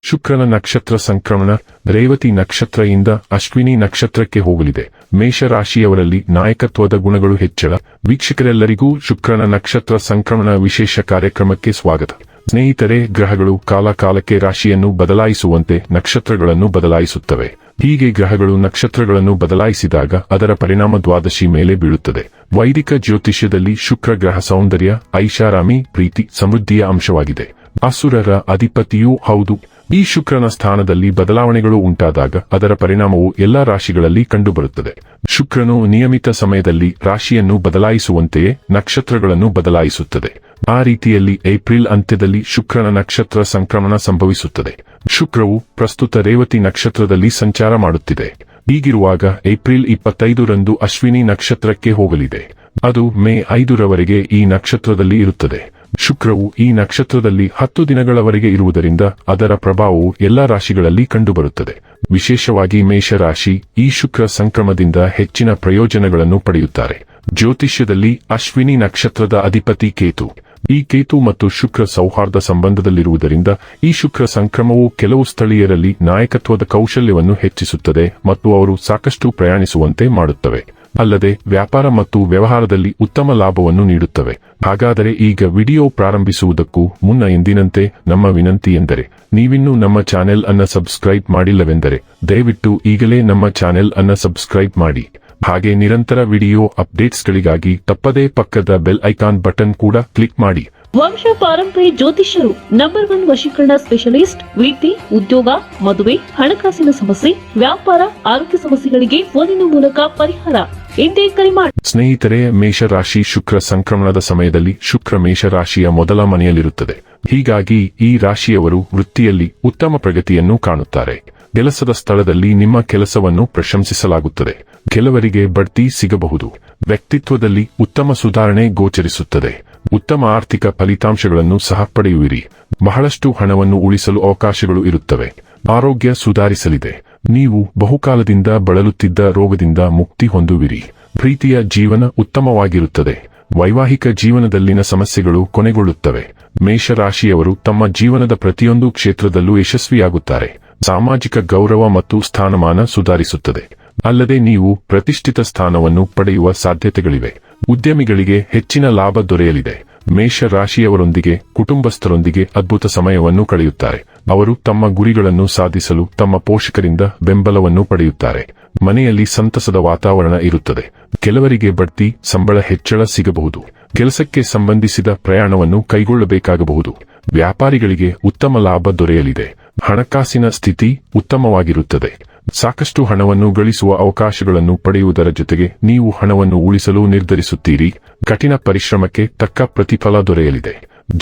ಶುಕ್ರನ ನಕ್ಷತ್ರ ಸಂಕ್ರಮಣ ರೇವತಿ ನಕ್ಷತ್ರದಿಂದ ಅಶ್ವಿನಿ ನಕ್ಷತ್ರಕ್ಕೆ ಹೋಗಲಿದೆ. ಮೇಷರಾಶಿಯವರಲ್ಲಿ ನಾಯಕತ್ವದ ಗುಣಗಳು ಹೆಚ್ಚಳ. ವೀಕ್ಷಕರೆಲ್ಲರಿಗೂ ಶುಕ್ರನ ನಕ್ಷತ್ರ ಸಂಕ್ರಮಣ ವಿಶೇಷ ಕಾರ್ಯಕ್ರಮಕ್ಕೆ ಸ್ವಾಗತ. ಸ್ನೇಹಿತರೆ, ಗ್ರಹಗಳು ಕಾಲಕಾಲಕ್ಕೆ ರಾಶಿಯನ್ನು ಬದಲಾಯಿಸುವಂತೆ ನಕ್ಷತ್ರಗಳನ್ನು ಬದಲಾಯಿಸುತ್ತವೆ. ಹೀಗೆ ಗ್ರಹಗಳು ನಕ್ಷತ್ರಗಳನ್ನು ಬದಲಾಯಿಸಿದಾಗ ಅದರ ಪರಿಣಾಮ ದ್ವಾದಶಿ ಮೇಲೆ ಬೀಳುತ್ತದೆ. ವೈದಿಕ ಜ್ಯೋತಿಷ್ಯದಲ್ಲಿ ಶುಕ್ರ ಗ್ರಹ ಸೌಂದರ್ಯ, ಐಷಾರಾಮಿ, ಪ್ರೀತಿ, ಸಮೃದ್ಧಿಯ ಅಂಶವಾಗಿದೆ. ಅಸುರರ ಅಧಿಪತಿಯೂ ಹೌದು. ಈ ಶುಕ್ರನ ಸ್ಥಾನದಲ್ಲಿ ಬದಲಾವಣೆಗಳು ಉಂಟಾದಾಗ ಅದರ ಪರಿಣಾಮವು ಎಲ್ಲಾ ರಾಶಿಗಳಲ್ಲಿ ಕಂಡುಬರುತ್ತದೆ. ಶುಕ್ರನು ನಿಯಮಿತ ಸಮಯದಲ್ಲಿ ರಾಶಿಯನ್ನು ಬದಲಾಯಿಸುವಂತೆಯೇ ನಕ್ಷತ್ರಗಳನ್ನು ಬದಲಾಯಿಸುತ್ತದೆ. ಆ ರೀತಿಯಲ್ಲಿ ಏಪ್ರಿಲ್ ಅಂತ್ಯದಲ್ಲಿ ಶುಕ್ರನ ನಕ್ಷತ್ರ ಸಂಕ್ರಮಣ ಸಂಭವಿಸುತ್ತದೆ. ಶುಕ್ರವು ಪ್ರಸ್ತುತ ರೇವತಿ ನಕ್ಷತ್ರದಲ್ಲಿ ಸಂಚಾರ ಮಾಡುತ್ತಿದೆ. ಹೀಗಿರುವಾಗ ಏಪ್ರಿಲ್ 25ರಂದು ಅಶ್ವಿನಿ ನಕ್ಷತ್ರಕ್ಕೆ ಹೋಗಲಿದೆ. ಅದು ಮೇ 5ರವರೆಗೆ ಈ ನಕ್ಷತ್ರದಲ್ಲಿ ಇರುತ್ತದೆ. ಶುಕ್ರವು ಈ ನಕ್ಷತ್ರದಲ್ಲಿ 10 ದಿನಗಳವರೆಗೆ ಇರುವುದರಿಂದ ಅದರ ಪ್ರಭಾವವು ಎಲ್ಲಾ ರಾಶಿಗಳಲ್ಲಿ ಕಂಡುಬರುತ್ತದೆ. ವಿಶೇಷವಾಗಿ ಮೇಷರಾಶಿ ಈ ಶುಕ್ರ ಸಂಕ್ರಮದಿಂದ ಹೆಚ್ಚಿನ ಪ್ರಯೋಜನಗಳನ್ನು ಪಡೆಯುತ್ತಾರೆ. ಜ್ಯೋತಿಷ್ಯದಲ್ಲಿ ಅಶ್ವಿನಿ ನಕ್ಷತ್ರದ ಅಧಿಪತಿ ಕೇತು. ಈ ಕೇತು ಮತ್ತು ಶುಕ್ರ ಸೌಹಾರ್ದ ಸಂಬಂಧದಲ್ಲಿರುವುದರಿಂದ ಈ ಶುಕ್ರ ಸಂಕ್ರಮವು ಕೆಲವು ಸ್ಥಳೀಯರಲ್ಲಿ ನಾಯಕತ್ವದ ಕೌಶಲ್ಯವನ್ನು ಹೆಚ್ಚಿಸುತ್ತದೆ ಮತ್ತು ಅವರು ಸಾಕಷ್ಟು ಪ್ರಯಾಣಿಸುವಂತೆ ಮಾಡುತ್ತವೆ. ಅಲ್ಲದೆ ವ್ಯಾಪಾರ ಮತ್ತು ವ್ಯವಹಾರದಲ್ಲಿ ಉತ್ತಮ ಲಾಭವನ್ನು ನೀಡುತ್ತವೆ. ಹಾಗಾದರೆ ಈಗ ವಿಡಿಯೋ ಪ್ರಾರಂಭಿಸುವುದಕ್ಕೂ ಮುನ್ನ ಎಂದಿನಂತೆ ನಮ್ಮ ವಿನಂತಿ ಎಂದರೆ, ನೀವಿನ್ನೂ ನಮ್ಮ ಚಾನೆಲ್ ಅನ್ನು ಸಬ್ಸ್ಕ್ರೈಬ್ ಮಾಡಿಲ್ಲವೆಂದರೆ ದಯವಿಟ್ಟು ಈಗಲೇ ನಮ್ಮ ಚಾನೆಲ್ ಅನ್ನು ಸಬ್ಸ್ಕ್ರೈಬ್ ಮಾಡಿ. ಹಾಗೆ ನಿರಂತರ ವಿಡಿಯೋ ಅಪ್ಡೇಟ್ಸ್ಗಳಿಗಾಗಿ ತಪ್ಪದೇ ಪಕ್ಕದ ಬೆಲ್ ಐಕಾನ್ ಬಟನ್ ಕೂಡ ಕ್ಲಿಕ್ ಮಾಡಿ. ವಂಶ ಪಾರಂಪರ್ಯ ಜ್ಯೋತಿಷ್ಯರು ನಂಬರ್ 1 ವಶೀಕರಣ ಸ್ಪೆಷಲಿಸ್ಟ್. ವೃತ್ತಿ, ಉದ್ಯೋಗ, ಮದುವೆ, ಹಣಕಾಸಿನ ಸಮಸ್ಯೆ, ವ್ಯಾಪಾರ, ಆರೋಗ್ಯ ಸಮಸ್ಯೆಗಳಿಗೆ ಫೋನಿನ ಮೂಲಕ ಪರಿಹಾರ. ಇಂದೇ ಕರೆ ಮಾಡಿ. ಸ್ನೇಹಿತರೆ, ಮೇಷರಾಶಿ ಶುಕ್ರ ಸಂಕ್ರಮಣದ ಸಮಯದಲ್ಲಿ ಶುಕ್ರ ಮೇಷರಾಶಿಯ ಮೊದಲ ಮನೆಯಲ್ಲಿರುತ್ತದೆ. ಹೀಗಾಗಿ ಈ ರಾಶಿಯವರು ವೃತ್ತಿಯಲ್ಲಿ ಉತ್ತಮ ಪ್ರಗತಿಯನ್ನು ಕಾಣುತ್ತಾರೆ. ಕೆಲಸದ ಸ್ಥಳದಲ್ಲಿ ನಿಮ್ಮ ಕೆಲಸವನ್ನು ಪ್ರಶಂಸಿಸಲಾಗುತ್ತದೆ. ಕೆಲವರಿಗೆ ಬಡ್ತಿ ಸಿಗಬಹುದು. ವ್ಯಕ್ತಿತ್ವದಲ್ಲಿ ಉತ್ತಮ ಸುಧಾರಣೆ ಗೋಚರಿಸುತ್ತದೆ. ಉತ್ತಮ ಆರ್ಥಿಕ ಫಲಿತಾಂಶಗಳನ್ನು ಸಹ ಪಡೆಯುವಿರಿ. ಬಹಳಷ್ಟು ಹಣವನ್ನು ಉಳಿಸಲು ಅವಕಾಶಗಳು ಇರುತ್ತವೆ. ಆರೋಗ್ಯ ಸುಧಾರಿಸಲಿದೆ. ನೀವು ಬಹುಕಾಲದಿಂದ ಬಳಲುತ್ತಿದ್ದ ರೋಗದಿಂದ ಮುಕ್ತಿ ಹೊಂದುವಿರಿ. ಪ್ರೀತಿಯ ಜೀವನ ಉತ್ತಮವಾಗಿರುತ್ತದೆ. ವೈವಾಹಿಕ ಜೀವನದಲ್ಲಿನ ಸಮಸ್ಯೆಗಳು ಕೊನೆಗೊಳ್ಳುತ್ತವೆ. ಮೇಷರಾಶಿಯವರು ತಮ್ಮ ಜೀವನದ ಪ್ರತಿಯೊಂದು ಕ್ಷೇತ್ರದಲ್ಲೂ ಯಶಸ್ವಿಯಾಗುತ್ತಾರೆ. ಸಾಮಾಜಿಕ ಗೌರವ ಮತ್ತು ಸ್ಥಾನಮಾನ ಸುಧಾರಿಸುತ್ತದೆ. ಅಲ್ಲದೆ ನೀವು ಪ್ರತಿಷ್ಠಿತ ಸ್ಥಾನವನ್ನು ಪಡೆಯುವ ಸಾಧ್ಯತೆಗಳಿವೆ. ಉದ್ಯಮಿಗಳಿಗೆ ಹೆಚ್ಚಿನ ಲಾಭ ದೊರೆಯಲಿದೆ. ಮೇಷರಾಶಿಯವರೊಂದಿಗೆ ಕುಟುಂಬಸ್ಥರೊಂದಿಗೆ ಅದ್ಭುತ ಸಮಯವನ್ನು ಕಳೆಯುತ್ತಾರೆ. ಅವರು ತಮ್ಮ ಗುರಿಗಳನ್ನು ಸಾಧಿಸಲು ತಮ್ಮ ಪೋಷಕರಿಂದ ಬೆಂಬಲವನ್ನು ಪಡೆಯುತ್ತಾರೆ. ಮನೆಯಲ್ಲಿ ಸಂತಸದ ವಾತಾವರಣ ಇರುತ್ತದೆ. ಕೆಲವರಿಗೆ ಬಡ್ತಿ, ಸಂಬಳ ಹೆಚ್ಚಳ ಸಿಗಬಹುದು. ಕೆಲಸಕ್ಕೆ ಸಂಬಂಧಿಸಿದ ಪ್ರಯಾಣವನ್ನು ಕೈಗೊಳ್ಳಬೇಕಾಗಬಹುದು. ವ್ಯಾಪಾರಿಗಳಿಗೆ ಉತ್ತಮ ಲಾಭ ದೊರೆಯಲಿದೆ. ಹಣಕಾಸಿನ ಸ್ಥಿತಿ ಉತ್ತಮವಾಗಿರುತ್ತದೆ. ಸಾಕಷ್ಟು ಹಣವನ್ನು ಗಳಿಸುವ ಅವಕಾಶಗಳನ್ನು ಪಡೆಯುವುದರ ಜೊತೆಗೆ ನೀವು ಹಣವನ್ನು ಉಳಿಸಲು ನಿರ್ಧರಿಸುತ್ತೀರಿ. ಕಠಿಣ ಪರಿಶ್ರಮಕ್ಕೆ ತಕ್ಕ ಪ್ರತಿಫಲ ದೊರೆಯಲಿದೆ.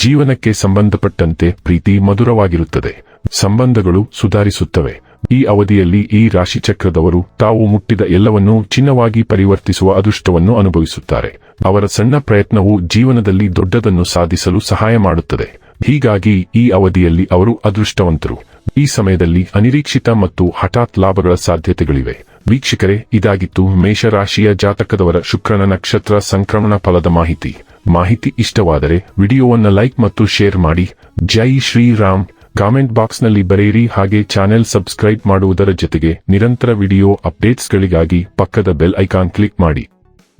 ಜೀವನಕ್ಕೆ ಸಂಬಂಧಪಟ್ಟಂತೆ ಪ್ರೀತಿ ಮಧುರವಾಗಿರುತ್ತದೆ. ಸಂಬಂಧಗಳು ಸುಧಾರಿಸುತ್ತವೆ. ಈ ಅವಧಿಯಲ್ಲಿ ಈ ರಾಶಿಚಕ್ರದವರು ತಾವು ಮುಟ್ಟಿದ ಎಲ್ಲವನ್ನೂ ಚಿನ್ನವಾಗಿ ಪರಿವರ್ತಿಸುವ ಅದೃಷ್ಟವನ್ನು ಅನುಭವಿಸುತ್ತಾರೆ. ಅವರ ಸಣ್ಣ ಪ್ರಯತ್ನವು ಜೀವನದಲ್ಲಿ ದೊಡ್ಡದನ್ನು ಸಾಧಿಸಲು ಸಹಾಯ ಮಾಡುತ್ತದೆ. ಹೀಗಾಗಿ ಈ ಅವಧಿಯಲ್ಲಿ ಅವರು ಅದೃಷ್ಟವಂತರು. ಈ ಸಮಯದಲ್ಲಿ ಅನಿರೀಕ್ಷಿತ ಮತ್ತು ಹಠಾತ್ ಲಾಭಗಳ ಸಾಧ್ಯತೆಗಳಿವೆ. ವೀಕ್ಷಕರೇ, ಇದಾಗಿತ್ತು ಮೇಷರಾಶಿಯ ಜಾತಕದವರ ಶುಕ್ರನ ನಕ್ಷತ್ರ ಸಂಕ್ರಮಣ ಫಲದ ಮಾಹಿತಿ ಇಷ್ಟವಾದರೆ ವಿಡಿಯೋವನ್ನು ಲೈಕ್ ಮತ್ತು ಶೇರ್ ಮಾಡಿ. ಜೈ ಶ್ರೀರಾಮ್. ಕಾಮೆಂಟ್ ಬಾಕ್ಸ್ನಲ್ಲಿ ಬರೆಯಿರಿ. ಹಾಗೆ ಚಾನೆಲ್ ಸಬ್ಸ್ಕ್ರೈಬ್ ಮಾಡುವುದರ ಜೊತೆಗೆ ನಿರಂತರ ವಿಡಿಯೋ ಅಪ್ಡೇಟ್ಸ್ಗಳಿಗಾಗಿ ಪಕ್ಕದ ಬೆಲ್ ಐಕಾನ್ ಕ್ಲಿಕ್ ಮಾಡಿ.